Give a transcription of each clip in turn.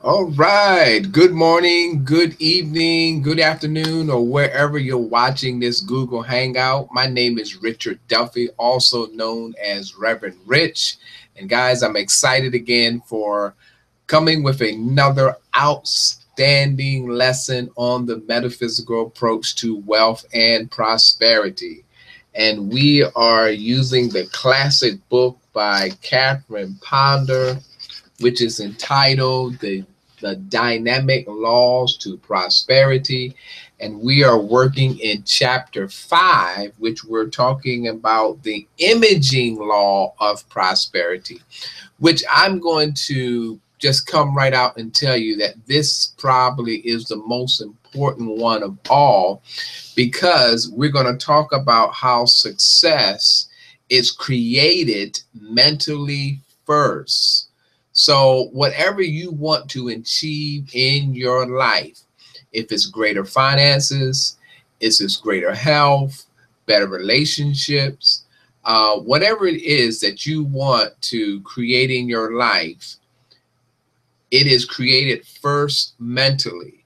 All right. Good morning, good evening, good afternoon, or wherever you're watching this Google Hangout. My name is Richard Duffy, also known as Reverend Rich. And guys, I'm excited again for coming with another outstanding lesson on the metaphysical approach to wealth and prosperity. And we are using the classic book by Catherine Ponder, which is entitled the Dynamic Laws to Prosperity. And we are working in chapter 5, which we're talking about the imaging law of prosperity, which I'm going to just come right out and tell you that this probably is the most important one of all, because we're going to talk about how success is created mentally first. So whatever you want to achieve in your life, if it's greater finances, if it's greater health, better relationships, whatever it is that you want to create in your life, it is created first mentally.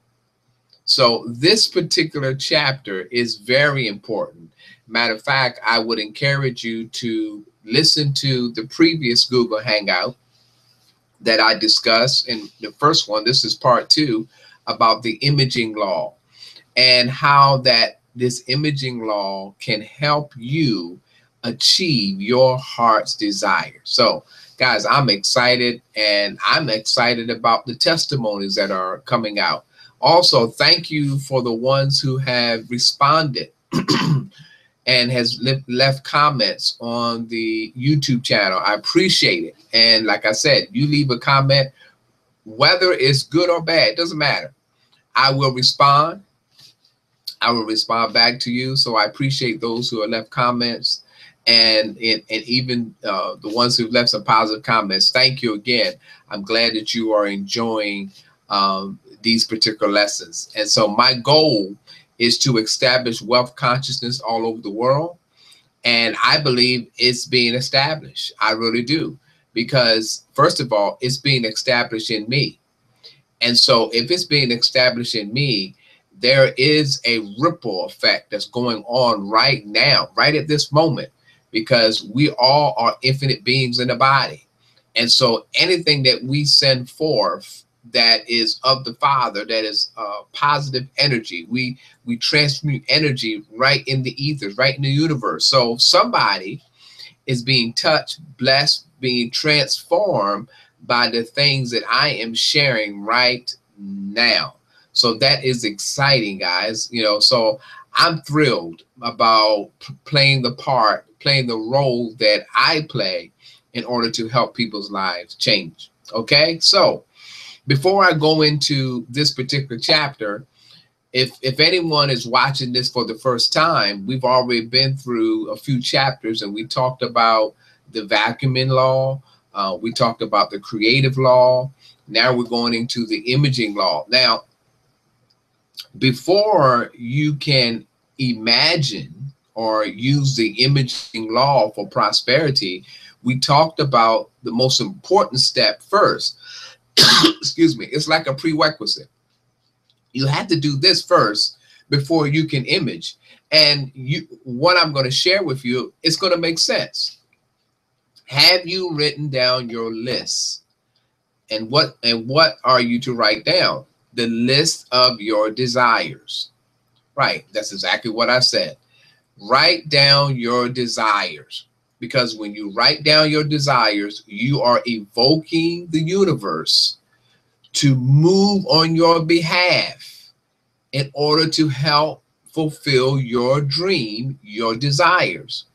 So this particular chapter is very important. Matter of fact, I would encourage you to listen to the previous Google Hangout that I discussed in the first one. This is part 2 about the imaging law and how that this imaging law can help you achieve your heart's desire. So guys, I'm excited, and I'm excited about the testimonies that are coming out. Also, thank you for the ones who have responded and has left comments on the YouTube channel. I appreciate it. And like I said, you leave a comment, whether it's good or bad, it doesn't matter. I will respond. I will respond back to you. So I appreciate those who have left comments, and even the ones who've left some positive comments. Thank you again. I'm glad that you are enjoying these particular lessons. And so my goal is to establish wealth consciousness all over the world. And I believe it's being established. I really do. Because first of all, it's being established in me. And so if it's being established in me, there is a ripple effect that's going on right now, right at this moment, because we all are infinite beings in the body. And so anything that we send forth that is of the Father, that is positive energy, we transmute energy right in the ethers, right in the universe. So somebody is being touched, blessed, being transformed by the things that I am sharing right now. So that is exciting, guys. You know, so I'm thrilled about playing the part, playing the role that I play in order to help people's lives change. Okay, so before I go into this particular chapter, if anyone is watching this for the first time, we've already been through a few chapters, and we talked about the vacuuming law. We talked about the creative law. Now we're going into the imaging law. Now, before you can imagine or use the imaging law for prosperity, we talked about the most important step first. Excuse me. It's like a prerequisite. You have to do this first before you can image. And what I'm going to share with you, it's going to make sense. Have you written down your list? And what are you to write down? The list of your desires. Right. That's exactly what I said. Write down your desires. Because when you write down your desires, you are evoking the universe to move on your behalf in order to help fulfill your dream, your desires.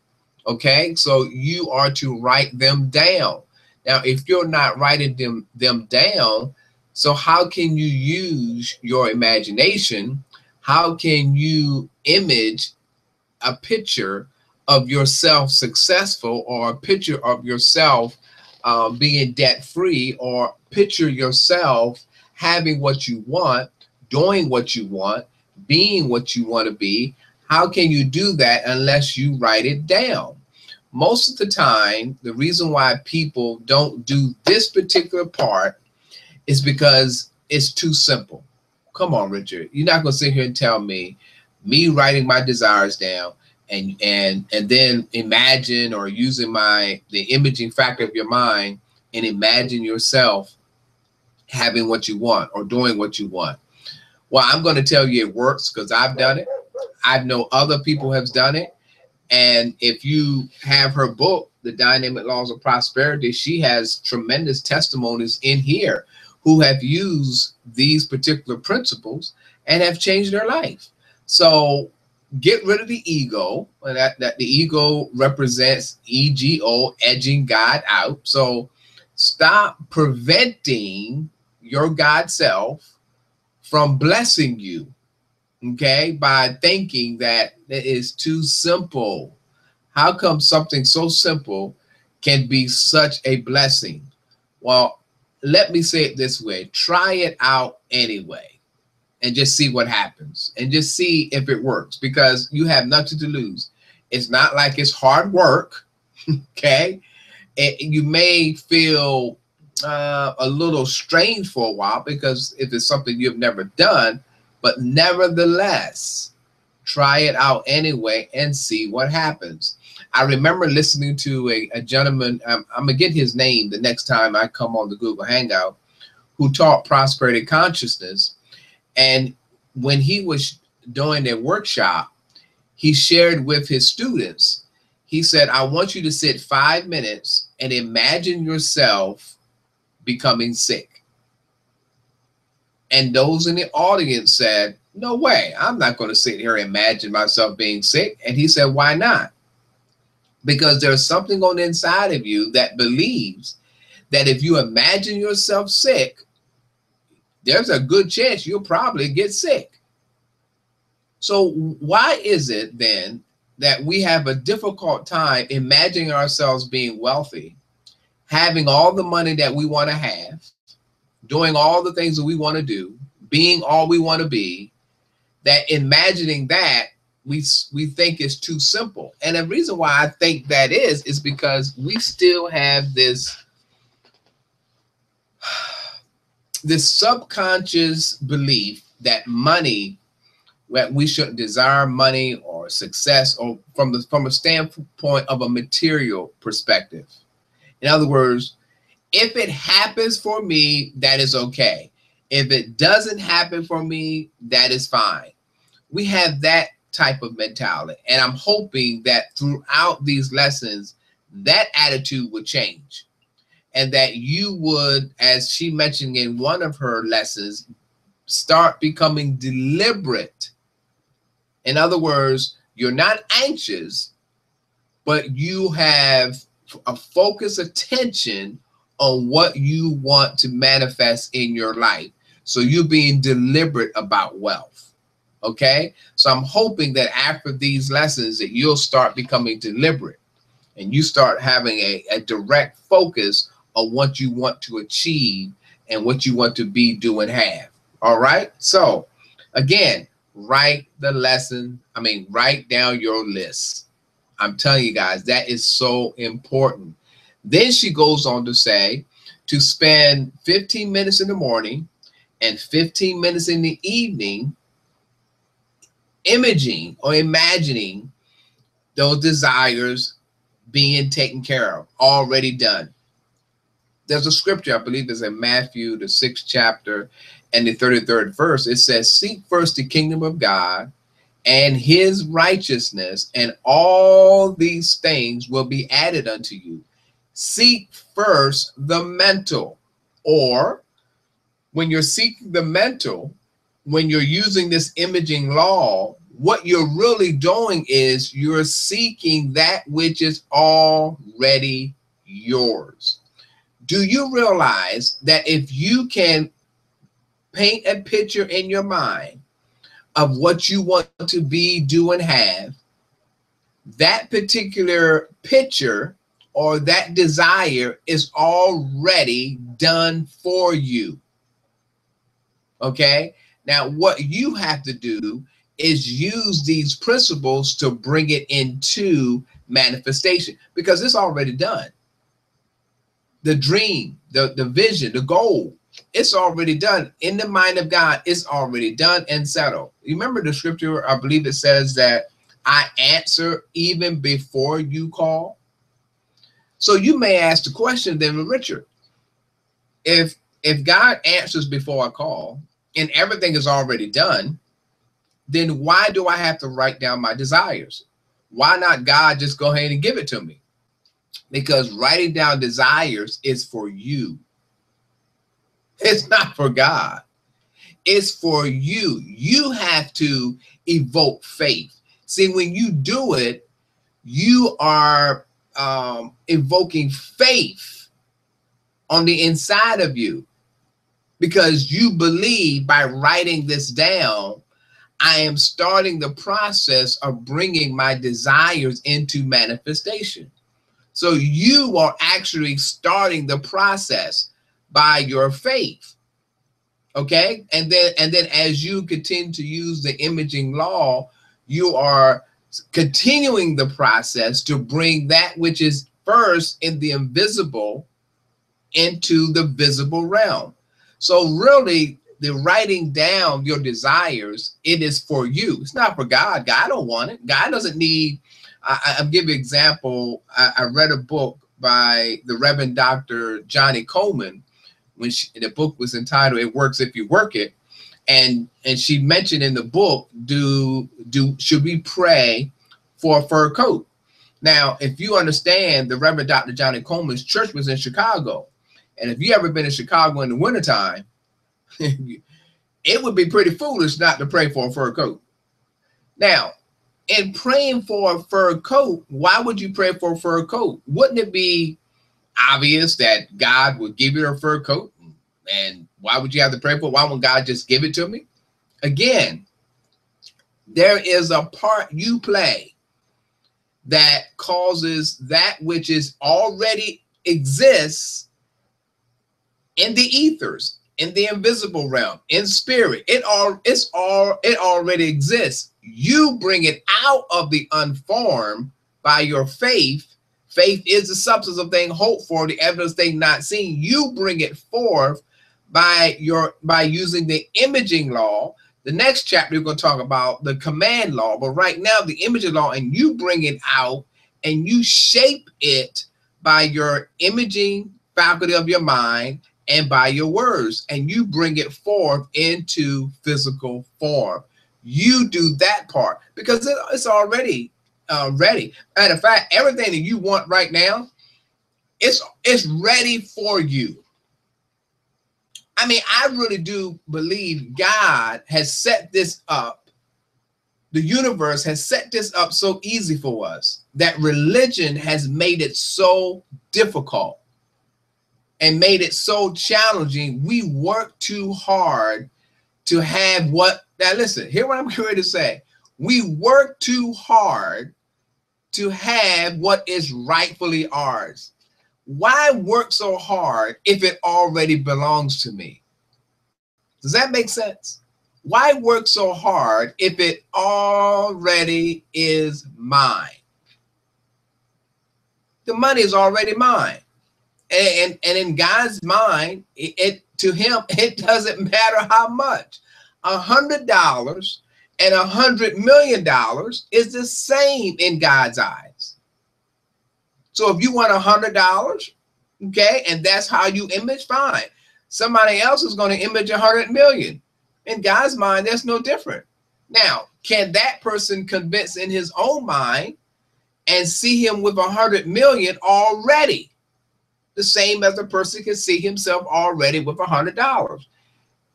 Okay, so you are to write them down. Now, if you're not writing them down, so how can you use your imagination? How can you image a picture of yourself successful, or a picture of yourself being debt-free, or picture yourself having what you want, doing what you want, being what you want to be? How can you do that unless you write it down? Most of the time, the reason why people don't do this particular part is because it's too simple. Come on, Richard. You're not gonna sit here and tell me writing my desires down and then imagine or using the imaging factor of your mind and imagine yourself having what you want or doing what you want. Well, I'm going to tell you it works because I've done it. I know other people have done it. And if you have her book, The Dynamic Laws of Prosperity, she has tremendous testimonies in here who have used these particular principles and have changed their life. So get rid of the ego. That the ego represents ego, edging God out. So stop preventing your God self from blessing you, okay, by thinking that it is too simple. How come something so simple can be such a blessing? Well, let me say it this way. Try it out anyway and just see what happens and just see if it works, because you have nothing to lose. It's not like it's hard work, okay? You may feel a little strange for a while because if it's something you've never done, but nevertheless, try it out anyway and see what happens. I remember listening to a gentleman, I'm going to get his name the next time I come on the Google Hangout, who taught prosperity consciousness. And when he was doing a workshop, he shared with his students, he said, I want you to sit 5 minutes and imagine yourself becoming sick. And those in the audience said, no way, I'm not going to sit here and imagine myself being sick. And he said, why not? Because there's something on the inside of you that believes that if you imagine yourself sick, there's a good chance you'll probably get sick. So why is it then that we have a difficult time imagining ourselves being wealthy, having all the money that we want to have, doing all the things that we want to do, being all we want to be, that imagining that we think is too simple? And the reason why I think that is because we still have this subconscious belief that money, that we shouldn't desire money or success, or from a standpoint of a material perspective. In other words, if it happens for me, that is okay. If it doesn't happen for me, that is fine. We have that type of mentality. And I'm hoping that throughout these lessons, that attitude would change. And that you would, as she mentioned in one of her lessons, start becoming deliberate. In other words, you're not anxious, but you have a focused attention on what you want to manifest in your life. So you're being deliberate about wealth. Okay? So I'm hoping that after these lessons that you'll start becoming deliberate and you start having a direct focus on what you want to achieve and what you want to be, do, and have. All right? So again, write the lesson. Write down your list. I'm telling you guys, that is so important. Then she goes on to say to spend 15 minutes in the morning and 15 minutes in the evening imaging or imagining those desires being taken care of, already done. There's a scripture, I believe it's in Matthew, the 6th chapter and the 33rd verse. It says, seek first the kingdom of God and his righteousness, and all these things will be added unto you. Seek first the mental, or when you're seeking the mental, when you're using this imaging law, what you're really doing is you're seeking that which is already yours. Do you realize that if you can paint a picture in your mind of what you want to be, do, and have, that particular picture or that desire is already done for you? Okay? Now, what you have to do is use these principles to bring it into manifestation, because it's already done. The dream, the vision, the goal, It's already done. In the mind of God, it's already done and settled. You remember the scripture, I believe it says that I answer even before you call. So you may ask the question then, Richard, if God answers before I call and everything is already done, then why do I have to write down my desires? Why not God just go ahead and give it to me? Because writing down desires is for you. It's not for God. It's for you. You have to evoke faith. See, when you do it, you are evoking faith on the inside of you, because you believe by writing this down, I am starting the process of bringing my desires into manifestation. So you are actually starting the process by your faith. Okay. And then as you continue to use the imaging law, you are continuing the process to bring that which is first in the invisible into the visible realm. So really, the writing down your desires, it is for you. It's not for God. God don't want it. God doesn't need. I'll give you an example. I read a book by the Reverend Dr. Johnny Coleman, when the book was entitled "It Works If You Work It," and she mentioned in the book, should we pray for a fur coat? Now, if you understand, the Reverend Dr. Johnny Coleman's church was in Chicago, and if you ever been in Chicago in the wintertime, it would be pretty foolish not to pray for a fur coat. Now, in praying for a fur coat, why would you pray for a fur coat? Wouldn't it be obvious that God would give you a fur coat? And why would you have to pray for it? Why won't God just give it to me? Again, there is a part you play that causes that which is already exists in the ethers, in the invisible realm, in spirit. It already exists. You bring it out of the unformed by your faith. Faith is the substance of things hoped for, the evidence of things not seen. You bring it forth by using the imaging law. The next chapter, we're going to talk about the command law, but right now the imaging law, and you bring it out and you shape it by your imaging faculty of your mind and by your words, and you bring it forth into physical form. You do that part because it's already ready. Matter of fact, everything that you want right now, it's ready for you. I mean, I really do believe God has set this up. The universe has set this up so easy for us that religion has made it so difficult and made it so challenging. We work too hard to have what. Now listen, hear what I'm going to say. We work too hard to have what is rightfully ours. Why work so hard if it already belongs to me? Does that make sense? Why work so hard if it already is mine? The money is already mine. And in God's mind, to him, it doesn't matter how much. $100 and $100 million is the same in God's eyes. So if you want $100, okay, and that's how you image, fine. Somebody else is going to image 100 million. In God's mind, that's no different. Now, can that person convince in his own mind and see him with 100 million already? The same as a person can see himself already with $100.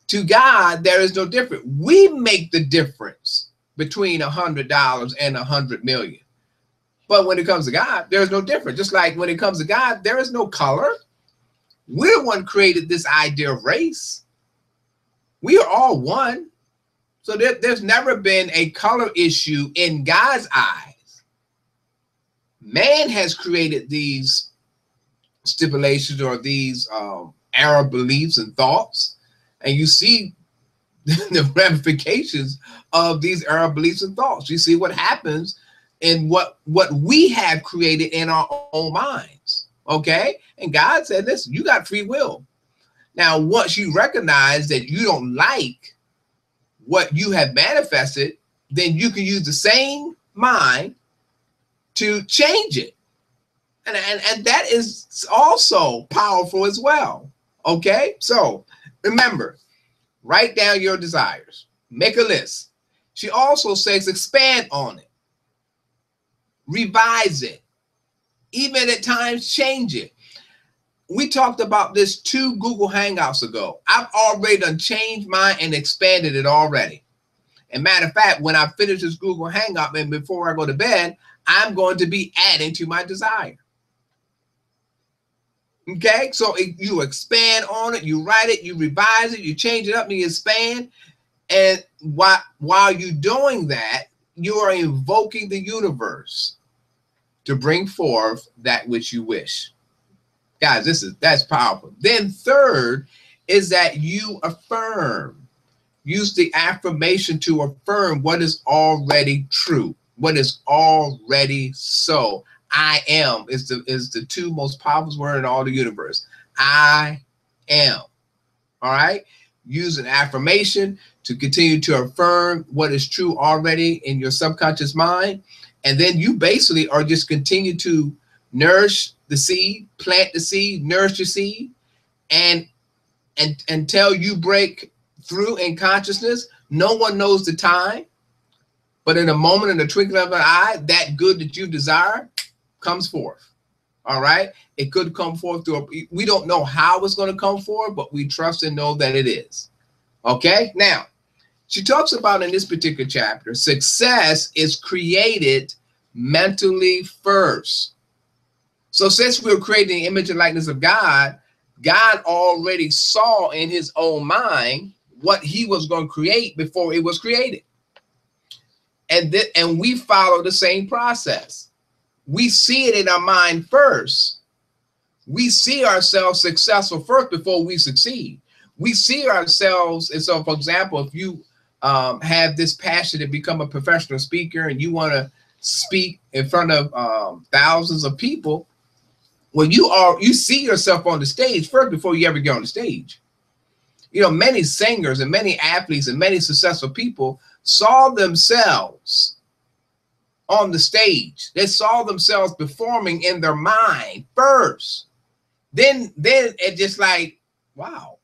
To God, there is no difference. We make the difference between $100 and 100 million. But when it comes to God, there is no difference. Just like when it comes to God, there is no color. We're the one created this idea of race. We are all one. So there's never been a color issue in God's eyes. Man has created these stipulations or these error beliefs and thoughts, and you see the ramifications of these error beliefs and thoughts. You see what happens in what we have created in our own minds. Okay, and God said, listen, you got free will. Now, once you recognize that you don't like what you have manifested, then you can use the same mind to change it. And that is also powerful as well. Okay? So remember, write down your desires. Make a list. She also says expand on it. Revise it. Even at times change it. We talked about this 2 Google Hangouts ago. I've already done changed mine and expanded it already. And matter of fact, when I finish this Google Hangout and before I go to bed, I'm going to be adding to my desire. Okay, so you expand on it, you write it, you revise it, you change it up, and you expand. And while you're doing that, you are invoking the universe to bring forth that which you wish. Guys, that's powerful. Then third is that you affirm. Use the affirmation to affirm what is already true, what is already so. I am is the 2 most powerful words in all the universe. I am. All right. Use an affirmation to continue to affirm what is true already in your subconscious mind. And then you basically are just continue to nourish the seed, plant the seed, nourish the seed, and until you break through in consciousness. No one knows the time, but in a moment, in the twinkling of an eye, that good that you desire comes forth. All right. It could come forth through we don't know how it's going to come forth, but we trust and know that it is. Okay. Now, she talks about in this particular chapter, success is created mentally first. So since we're creating the image and likeness of God, God already saw in his own mind what he was going to create before it was created. And we follow the same process. We see it in our mind first. We see ourselves successful first before we succeed. We see ourselves, and so for example, if you have this passion to become a professional speaker and you want to speak in front of thousands of people, well, you see yourself on the stage first before you ever get on the stage. You know, many singers and many athletes and many successful people saw themselves on the stage. They saw themselves performing in their mind first. Then it just like, wow,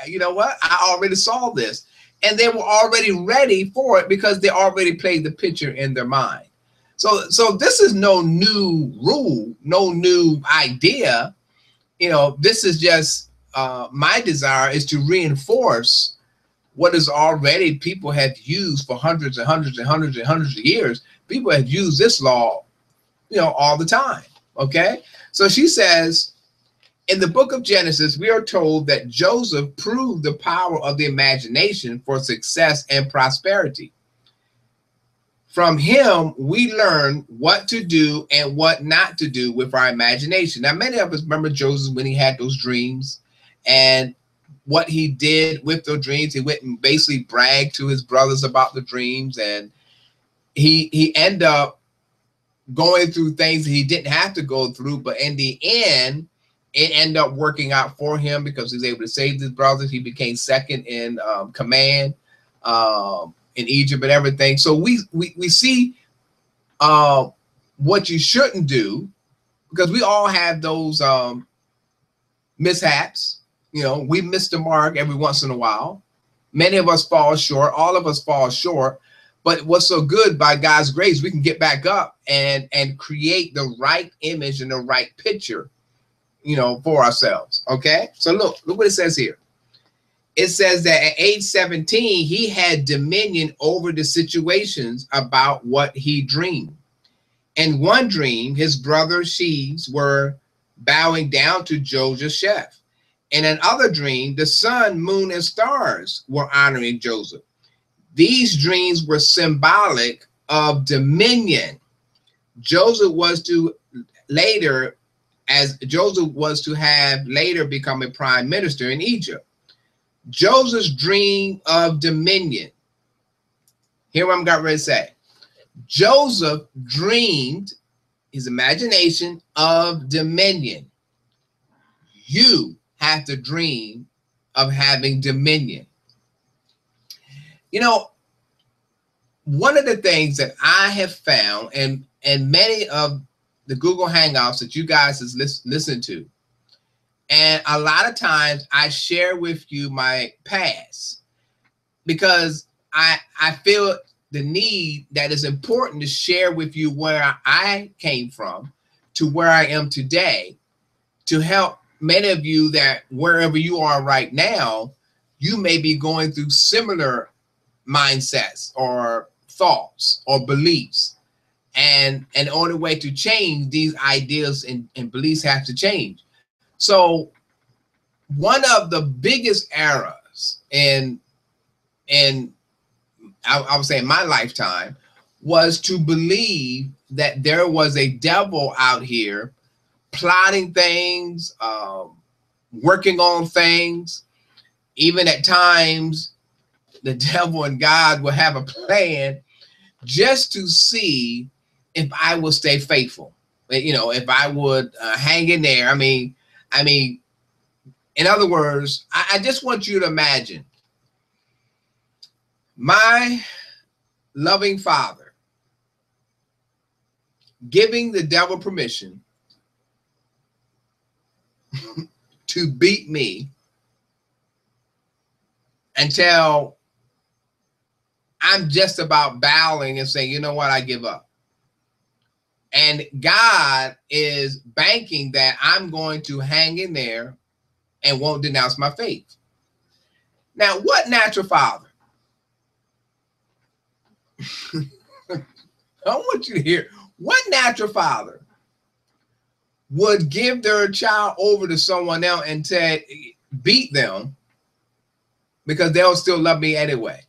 you know what? I already saw this. And they were already ready for it because they already played the picture in their mind. So this is no new rule, no new idea. You know, this is just my desire is to reinforce what is already people have used for hundreds and hundreds and hundreds and hundreds of years. People have used this law, you know, all the time. Okay. So she says, in the book of Genesis, we are told that Joseph proved the power of the imagination for success and prosperity. From him, we learn what to do and what not to do with our imagination. Now, many of us remember Joseph when he had those dreams and what he did with those dreams. He went and basically bragged to his brothers about the dreams, and he ended up going through things that he didn't have to go through, but in the end, it ended up working out for him because he was able to save his brothers. He became second in command in Egypt and everything. So we see what you shouldn't do, because we all have those mishaps. You know, we miss the mark every once in a while. Many of us fall short. All of us fall short. But what's so good, by God's grace, we can get back up and create the right image and the right picture, you know, for ourselves. Okay. So look what it says here. It says that at age 17, he had dominion over the situations about what he dreamed. In one dream, his brother sheaves were bowing down to Joseph's chef. In another dream, the sun, moon, and stars were honoring Joseph. These dreams were symbolic of dominion. Joseph was to have later become a prime minister in Egypt. Joseph's dream of dominion. Here what I'm got ready to say. Joseph dreamed his imagination of dominion. You have to dream of having dominion. You know, one of the things that I have found, and many of the Google Hangouts that you guys has listen to, and a lot of times I share with you my past, because I feel the need that is important to share with you where I came from to where I am today, to help many of you that wherever you are right now, you may be going through similar mindsets or thoughts or beliefs. And in order way to change, these ideas and beliefs have to change. So one of the biggest errors in I would say in my lifetime was to believe that there was a devil out here plotting things, working on things. Even at times, the devil and God will have a plan just to see if I will stay faithful. You know, if I would hang in there. I mean, in other words, I just want you to imagine my loving Father giving the devil permission to beat me until I'm just about bowing and saying, you know what, I give up. And God is banking that I'm going to hang in there and won't denounce my faith. Now, what natural father? I want you to hear, what natural father would give their child over to someone else and beat them because they'll still love me anyway?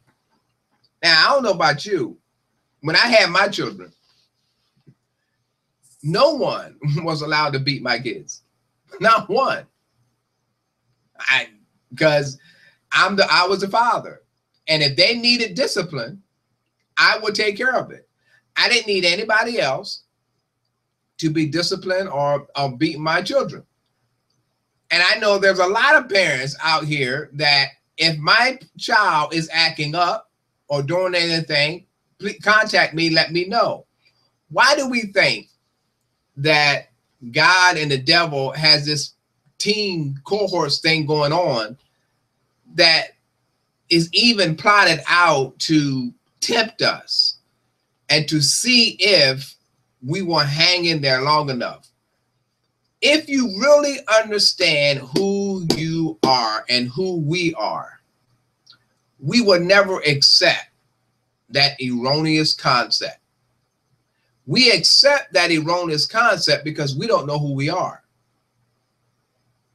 Now, I don't know about you. When I had my children, no one was allowed to beat my kids. Not one. Because I was the father. And if they needed discipline, I would take care of it. I didn't need anybody else to be disciplined or beat my children. And I know there's a lot of parents out here that if my child is acting up or doing anything, please contact me, let me know. Why do we think that God and the devil has this team cohorts thing going on that is even plotted out to tempt us and to see if we will hang in there long enough? If you really understand who you are and who we are, we will never accept that erroneous concept. We accept that erroneous concept because we don't know who we are.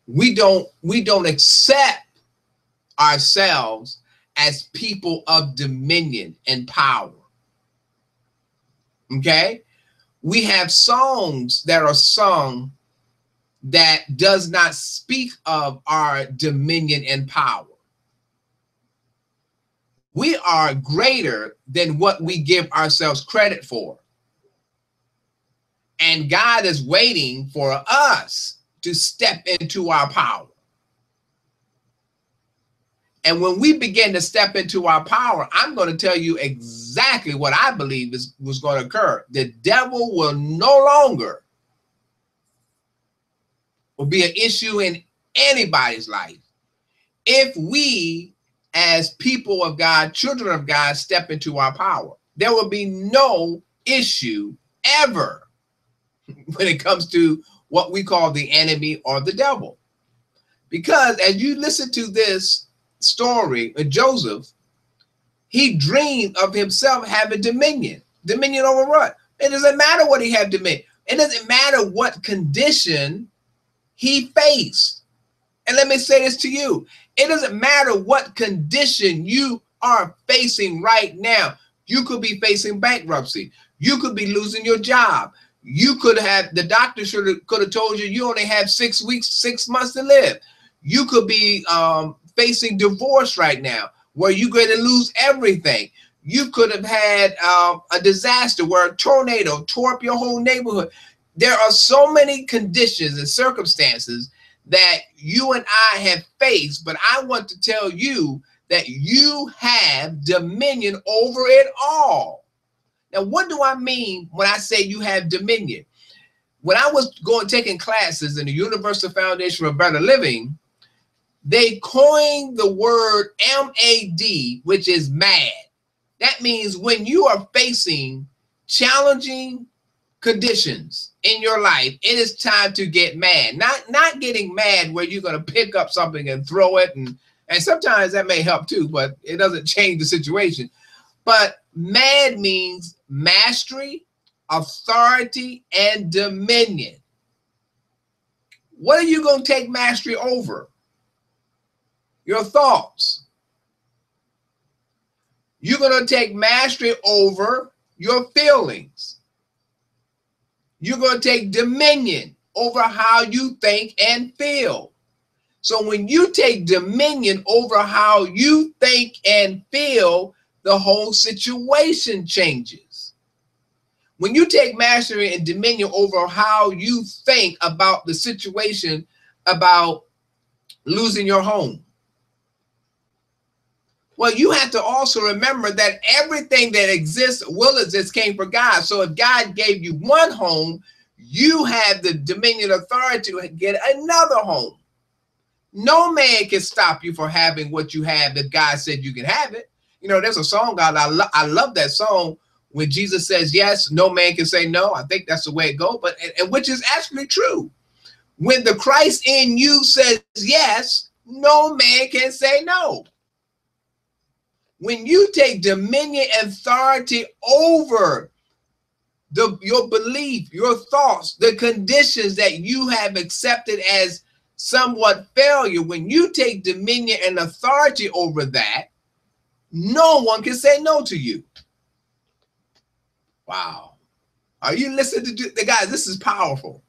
We don't accept ourselves as people of dominion and power. Okay? We have songs that are sung that does not speak of our dominion and power. We are greater than what we give ourselves credit for. And God is waiting for us to step into our power. And when we begin to step into our power, I'm going to tell you exactly what I believe was going to occur. The devil will no longer be an issue in anybody's life if we, as people of God, children of God, step into our power. There will be no issue ever when it comes to what we call the enemy or the devil. Because as you listen to this story of Joseph, he dreamed of himself having dominion. Dominion over what? It doesn't matter what he had dominion. It doesn't matter what condition he faced. And let me say this to you. It doesn't matter what condition you are facing right now. You could be facing bankruptcy. You could be losing your job. You could have, the doctor could have told you only have 6 weeks, 6 months to live. You could be facing divorce right now, where you're going to lose everything. You could have had a disaster where a tornado tore up your whole neighborhood. There are so many conditions and circumstances that you and I have faced, but I want to tell you that you have dominion over it all. Now, what do I mean when I say you have dominion? When I was taking classes in the Universal Foundation for Better Living, they coined the word MAD, which is mad. That means when you are facing challenging conditions in your life, it is time to get mad. Not getting mad where you're going to pick up something and throw it, and sometimes that may help too, but it doesn't change the situation. But mad means mastery, authority, and dominion. What are you going to take mastery over? Your thoughts. You're going to take mastery over your feelings. You're going to take dominion over how you think and feel. So when you take dominion over how you think and feel, the whole situation changes. When you take mastery and dominion over how you think about the situation, about losing your home, well, you have to also remember that everything that exists, will exist, came from God. So if God gave you one home, you have the dominion authority to get another home. No man can stop you from having what you have if God said you can have it. You know, there's a song, God, I love that song when Jesus says yes, no man can say no. I think that's the way it goes, but and which is actually true. When the Christ in you says yes, no man can say no. When you take dominion and authority over your belief, your thoughts, the conditions that you have accepted as somewhat failure, when you take dominion and authority over that, no one can say no to you. Wow. Are you listening to the guys? This is powerful.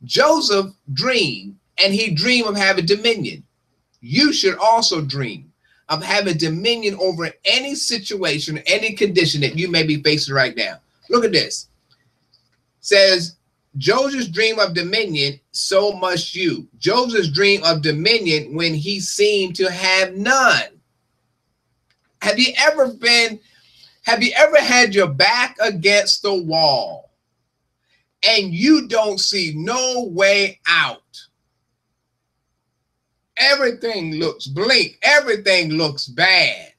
Joseph dreamed, and he dreamed of having dominion. You should also dream of having dominion over any situation, any condition that you may be facing right now. Look at this. It says, Joseph's dream of dominion, so must you. Joseph's dream of dominion when he seemed to have none. Have you ever had your back against the wall and you don't see no way out? Everything looks bleak. Everything looks bad.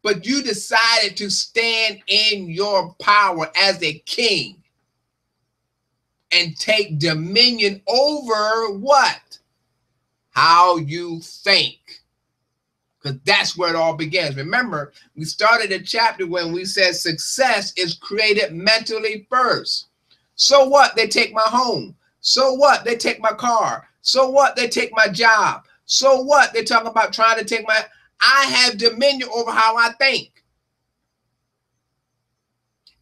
But you decided to stand in your power as a king and take dominion over what? How you think. Because that's where it all begins. Remember, we started a chapter when we said success is created mentally first. So what? They take my home. So what? They take my car. So what? They take my job. So what? They talk about trying to take my... I have dominion over how I think.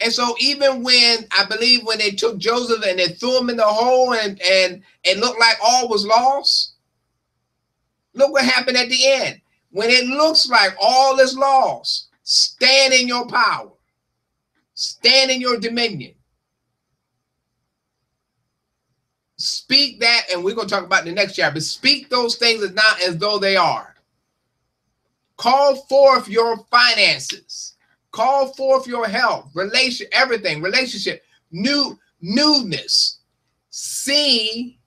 And so even when, I believe when they took Joseph and they threw him in the hole and it looked like all was lost, look what happened at the end. When it looks like all is lost, stand in your power. Stand in your dominion. Speak that, and we're going to talk about in the next chapter. Speak those things as not as though they are. Call forth your finances. Call forth your health, everything, relationship, newness. See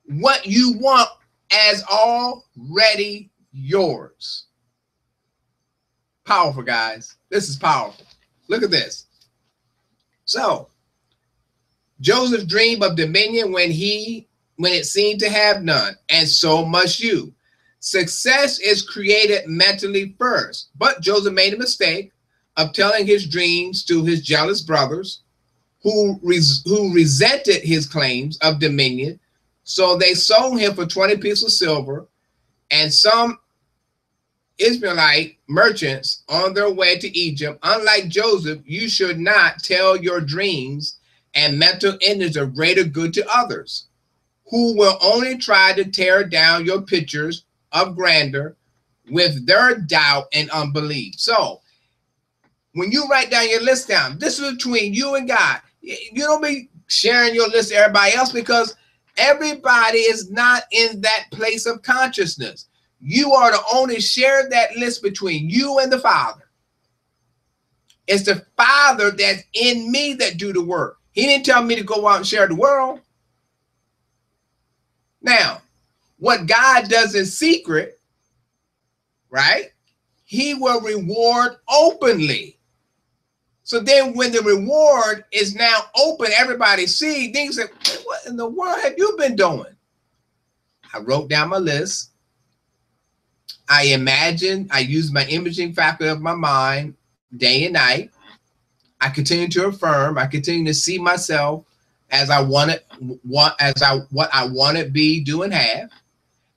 what you want as already yours. Powerful, guys. This is powerful. Look at this. So, Joseph dreamed of dominion when it seemed to have none, and so must you. Success is created mentally first, but Joseph made a mistake of telling his dreams to his jealous brothers who resented his claims of dominion. So they sold him for 20 pieces of silver, and some Israelite merchants on their way to Egypt. Unlike Joseph, you should not tell your dreams and mental images of greater good to others, who will only try to tear down your pictures of grandeur with their doubt and unbelief. So when you write down your list down, this is between you and God. You don't be sharing your list to everybody else, because Everybody is not in that place of consciousness. You are to only share that list between you and the Father. It's the Father that's in me that do the work. He didn't tell me to go out and share the world. Now, what God does in secret, right? He will reward openly. So then when the reward is now open, everybody see, things like, what in the world have you been doing? I wrote down my list. I imagined, I used my imaging faculty of my mind day and night. I continue to affirm, I continue to see myself as I want it, what I want to be, do, and have.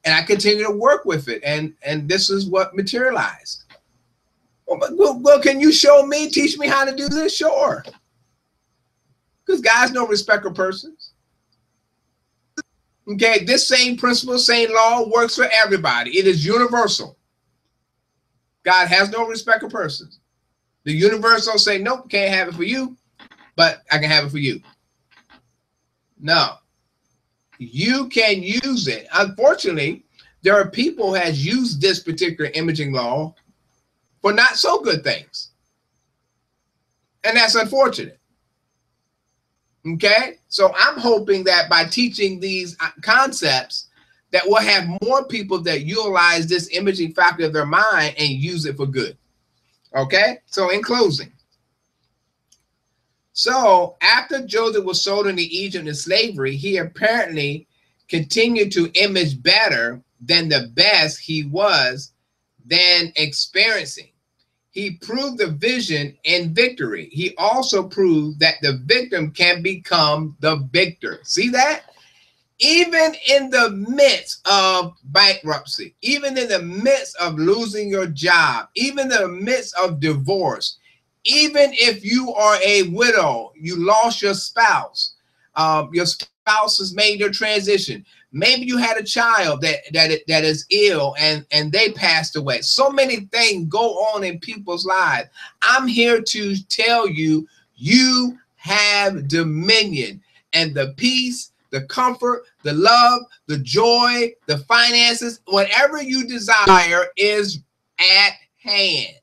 And I continue to work with it. And this is what materialized. Well, can you show me, teach me how to do this? Sure. Because God's no respecter of persons. Okay, this same principle, same law works for everybody. It is universal. God has no respect of persons. The universe will say, nope, can't have it for you, but I can have it for you. No. You can use it. Unfortunately, there are people who has used this particular imaging law for not so good things. And that's unfortunate. Okay? So I'm hoping that by teaching these concepts, that we'll have more people that utilize this imaging factor of their mind and use it for good. Okay? So in closing, so after Joseph was sold into Egypt in slavery, he apparently continued to image better than the best he was then experiencing. He proved the vision in victory. He also proved that the victim can become the victor. See that? Even in the midst of bankruptcy, even in the midst of losing your job, even in the midst of divorce, even if you are a widow, you lost your spouse has made your transition. Maybe you had a child that is ill and they passed away. So many things go on in people's lives. I'm here to tell you, you have dominion, and the peace, the comfort, the love, the joy, the finances, whatever you desire is at hand.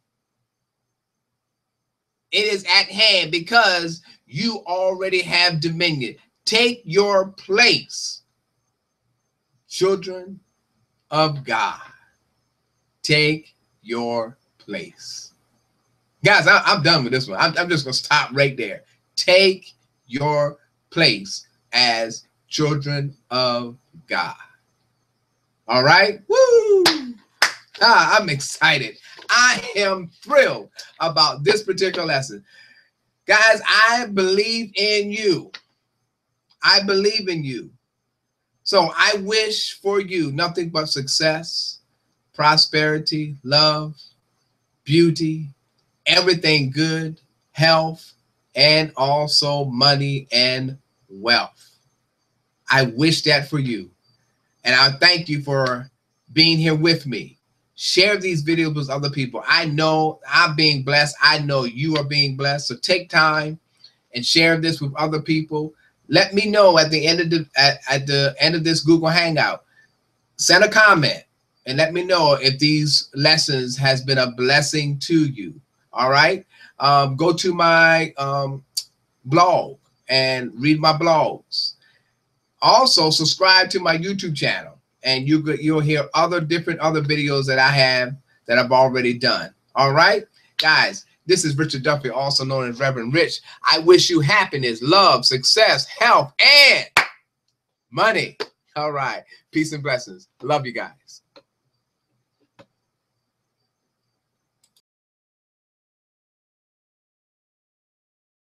It is at hand because you already have dominion. Take your place, children of God. Take your place. Guys, I'm done with this one. I'm just going to stop right there. Take your place as children of God. All right? Woo! I'm excited. I am thrilled about this particular lesson. Guys, I believe in you. I believe in you. So I wish for you nothing but success, prosperity, love, beauty, everything good, health, and also money and wealth. I wish that for you. And I thank you for being here with me. Share these videos with other people. I know I'm being blessed. I know you are being blessed. So take time and share this with other people. Let me know at the end of the end of this Google Hangout. Send a comment and let me know if these lessons has been a blessing to you. All right. Go to my blog and read my blogs. Also subscribe to my YouTube channel, and you'll hear other videos that I have that I've already done. All right, guys, this is Richard Duffy, also known as Reverend Rich. I wish you happiness, love, success, health, and money. All right, peace and blessings. Love you guys.